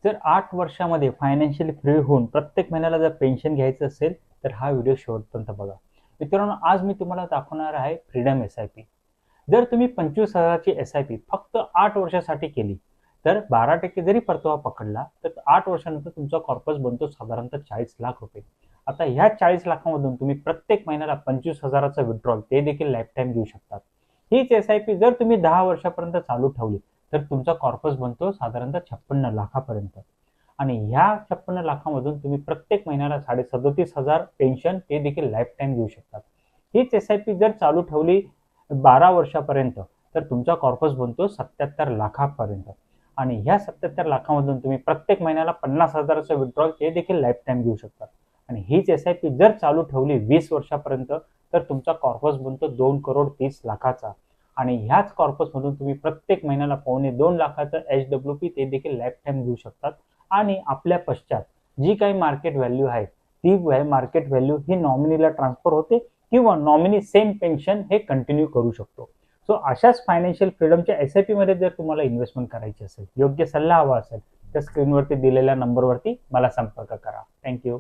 जर 8 वर्षामध्ये financially free होऊन प्रत्येक महिन्याला जर पेन्शन घ्यायचं असेल तर हा व्हिडिओ शेवटपर्यंत बघा. मित्रांनो, आज मी तुम्हाला दाखवणार आहे फ्रीडम SIP. जर तुम्ही 25,000ची SIP फक्त 8 वर्षासाठी केली तर 12% जरी परतावा पकडला तर 8 वर्षानंतर तुमचा कॉर्पस बनतो साधारणतः 40 लाख रुपये. आता ह्या 40 लाखामधून तुम्ही प्रत्येक महिन्याला 25,000चा विड्रॉल ते देखील लाईफ टाइम घेऊ शकतात. हीच SIP जर तुम्ही 10 वर्षापर्यंत चालू ठेवली तर तुमचा कॉर्पस बनतो साधारणतः 56 लाखापर्यंत. आणि ह्या 56 लाखामधून तुम्ही प्रत्येक महिन्याला 37,500 पेन्शन ते देखील लाईफ टाइम घेऊ शकतात. हीच SIP जर चालू ठेवली 12 वर्षापर्यंत तर तुमचा कॉर्पस बनतो 77 लाखापर्यंत. आणि ह्या 77 लाखामधून तुम्ही प्रत्येक महिन्याला 50,000चा विड्रॉल ते देखील लाईफ टाइम घेऊ शकतात. आणि हीच SIP जर चालू ठेवली 20 वर्षापर्यंत तर तुमचा कॉर्पस बनतो 2,30,00,000चा. आणि ह्याच कॉर्पसमधून तुम्ही प्रत्येक महिन्याला 2.25 लाखाचं HWP ते देखील लाईफ टाइम घेऊ शकतात. आणि आपल्या पश्चात जी काही मार्केट व्हॅल्यू आहे ती मार्केट व्हॅल्यू ही नॉमिनीला ट्रान्सफर होते किंवा नॉमिनी सेम पेन्शन हे कंटिन्यू करू शकतो. सो अशाच फायनान्शियल फ्रीडमच्या SIP मध्ये जर तुम्हाला इन्व्हेस्टमेंट करायची असेल, योग्य सल्ला हवा असेल तर स्क्रीनवरती दिलेल्या नंबरवरती मला संपर्क करा. थँक्यू.